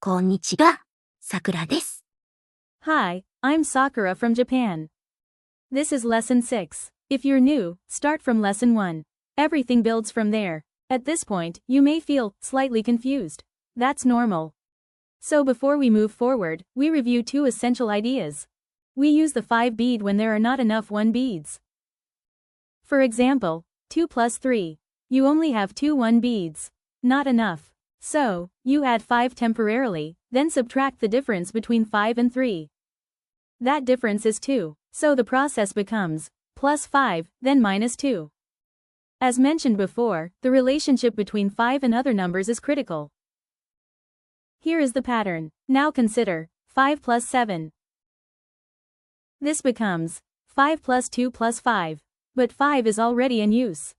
こんにちは、さくらです。Hi, I'm Sakura from Japan. This is lesson 6. If you're new, start from lesson 1. Everything builds from there. At this point, you may feel slightly confused. That's normal. So before we move forward, we review 2 essential ideas. We use the 5 bead when there are not enough 1 beads. For example, 2 plus 3. You only have 2 1 beads. Not enough. So, you add 5 temporarily, then subtract the difference between 5 and 3. That difference is 2, so the process becomes plus 5, then minus 2. As mentioned before, the relationship between 5 and other numbers is critical. Here is the pattern. Now consider 5 plus 7. This becomes 5 plus 2 plus 5, but 5 is already in use.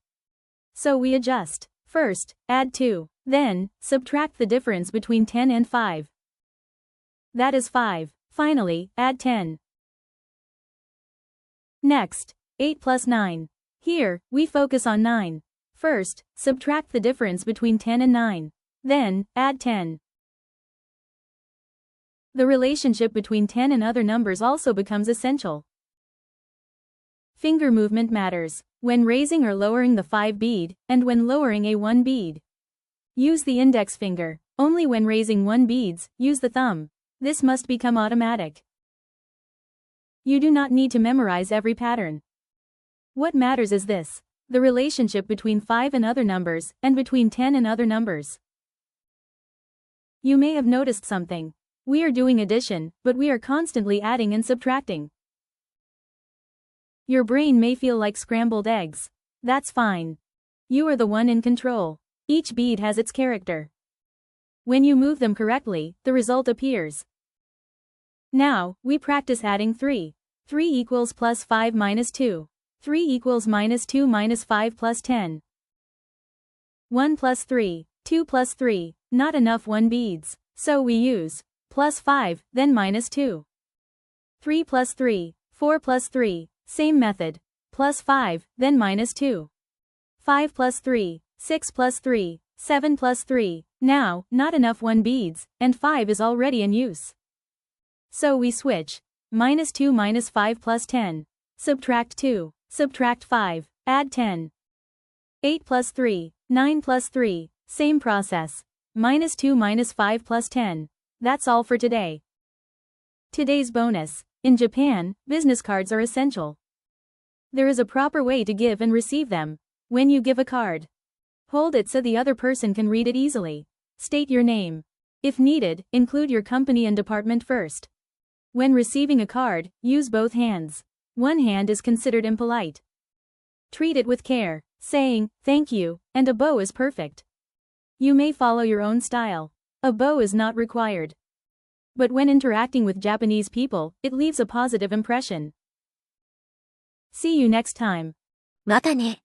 So we adjust. First, add 2. Then, subtract the difference between 10 and 5. That is 5. Finally, add 10. Next, 8 plus 9. Here, we focus on 9. First, subtract the difference between 10 and 9. Then, add 10. The relationship between 10 and other numbers also becomes essential. Finger movement matters, when raising or lowering the 5 bead, and when lowering a 1 bead. Use the index finger. Only when raising 1 beads, use the thumb. This must become automatic. You do not need to memorize every pattern. What matters is this: the relationship between 5 and other numbers, and between 10 and other numbers. You may have noticed something. We are doing addition, but we are constantly adding and subtracting. Your brain may feel like scrambled eggs. That's fine. You are the one in control. Each bead has its character. When you move them correctly, the result appears. Now, we practice adding 3. 3 equals plus 5 minus 2. 3 equals minus 2 minus 5 plus 10. 1 plus 3. 2 plus 3. Not enough 1 beads. So we use plus 5, then minus 2. 3 plus 3. 4 plus 3. Same method. Plus 5, then minus 2. 5 plus 3. 6 plus 3, 7 plus 3, now, not enough 1 beads, and 5 is already in use. So we switch. Minus 2 minus 5 plus 10. Subtract 2, subtract 5, add 10. 8 plus 3, 9 plus 3, same process. Minus 2 minus 5 plus 10. That's all for today. Today's bonus. In Japan, business cards are essential. There is a proper way to give and receive them. When you give a card, hold it so the other person can read it easily. State your name. If needed, include your company and department first. When receiving a card, use both hands. One hand is considered impolite. Treat it with care, saying, "Thank you," and a bow is perfect. You may follow your own style. A bow is not required. But when interacting with Japanese people, it leaves a positive impression. See you next time. またね。